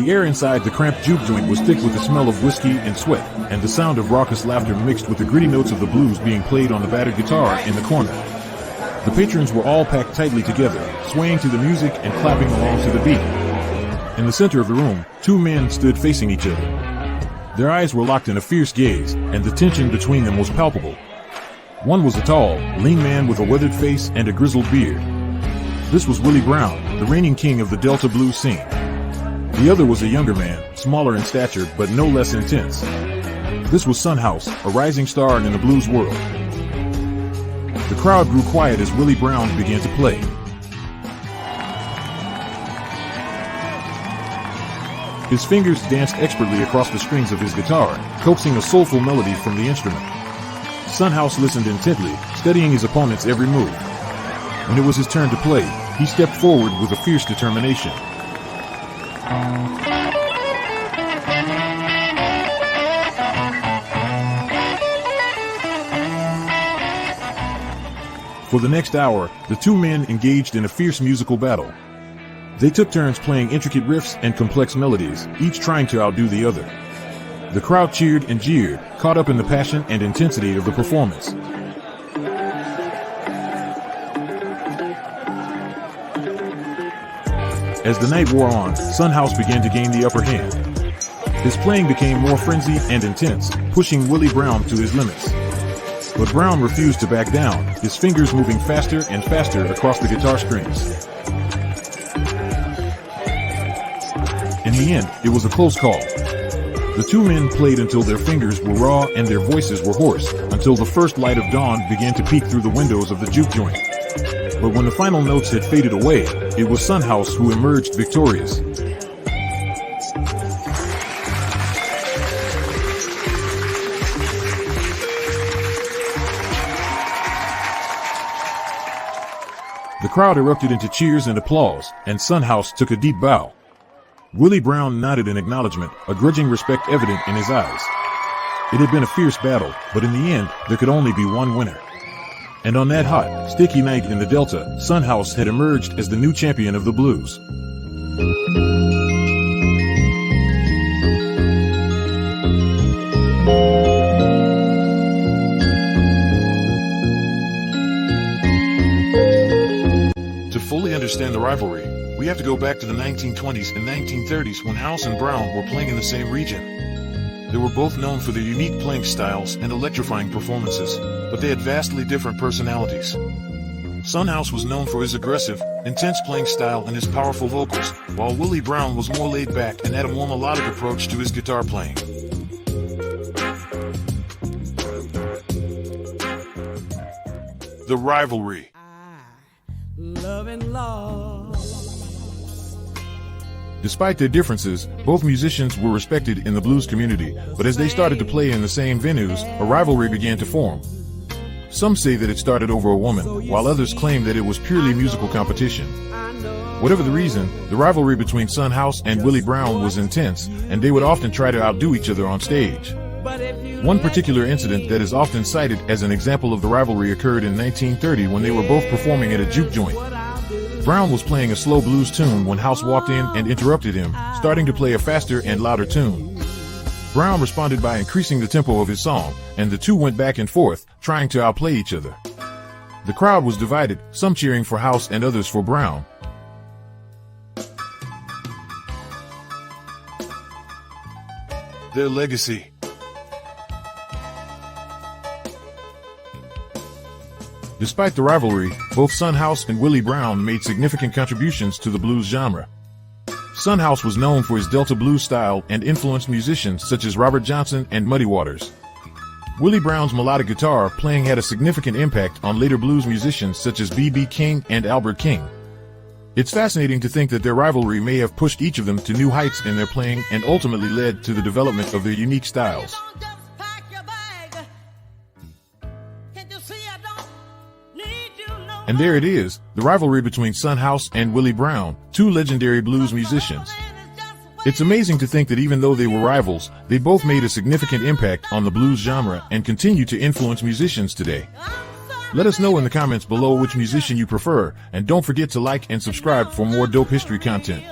The air inside the cramped juke joint was thick with the smell of whiskey and sweat, and the sound of raucous laughter mixed with the gritty notes of the blues being played on the battered guitar in the corner. The patrons were all packed tightly together, swaying to the music and clapping along to the beat. In the center of the room, two men stood facing each other. Their eyes were locked in a fierce gaze, and the tension between them was palpable. One was a tall, lean man with a weathered face and a grizzled beard. This was Willie Brown, the reigning king of the Delta blues scene. The other was a younger man, smaller in stature but no less intense. This was Son House, a rising star in the blues world. The crowd grew quiet as Willie Brown began to play. His fingers danced expertly across the strings of his guitar, coaxing a soulful melody from the instrument. Son House listened intently, studying his opponent's every move. When it was his turn to play, he stepped forward with a fierce determination. For the next hour, the two men engaged in a fierce musical battle. They took turns playing intricate riffs and complex melodies, each trying to outdo the other. The crowd cheered and jeered, caught up in the passion and intensity of the performance. As the night wore on, Son House began to gain the upper hand. His playing became more frenzied and intense, pushing Willie Brown to his limits. But Brown refused to back down, his fingers moving faster and faster across the guitar strings. In the end, it was a close call. The two men played until their fingers were raw and their voices were hoarse, until the first light of dawn began to peek through the windows of the juke joint. But when the final notes had faded away, it was Son House who emerged victorious. The crowd erupted into cheers and applause, and Son House took a deep bow. Willie Brown nodded in acknowledgement, a grudging respect evident in his eyes. It had been a fierce battle, but in the end, there could only be one winner. And on that hot, sticky night in the Delta, Son House had emerged as the new champion of the blues. To fully understand the rivalry, we have to go back to the 1920s and 1930s when House and Brown were playing in the same region. They were both known for their unique playing styles and electrifying performances, but they had vastly different personalities. Son House was known for his aggressive, intense playing style and his powerful vocals, while Willie Brown was more laid back and had a more melodic approach to his guitar playing. The rivalry. Love and law. Despite their differences, both musicians were respected in the blues community, but as they started to play in the same venues, a rivalry began to form. Some say that it started over a woman, while others claim that it was purely musical competition. Whatever the reason, the rivalry between Son House and Willie Brown was intense, and they would often try to outdo each other on stage. One particular incident that is often cited as an example of the rivalry occurred in 1930 when they were both performing at a juke joint. Brown was playing a slow blues tune when House walked in and interrupted him, starting to play a faster and louder tune. Brown responded by increasing the tempo of his song, and the two went back and forth, trying to outplay each other. The crowd was divided, some cheering for House and others for Brown. Their legacy. Despite the rivalry, both Son House and Willie Brown made significant contributions to the blues genre. Son House was known for his Delta blues style and influenced musicians such as Robert Johnson and Muddy Waters. Willie Brown's melodic guitar playing had a significant impact on later blues musicians such as B.B. King and Albert King. It's fascinating to think that their rivalry may have pushed each of them to new heights in their playing and ultimately led to the development of their unique styles. And there it is, the rivalry between Son House and Willie Brown, two legendary blues musicians. It's amazing to think that even though they were rivals, they both made a significant impact on the blues genre and continue to influence musicians today. Let us know in the comments below which musician you prefer, and don't forget to like and subscribe for more dope history content.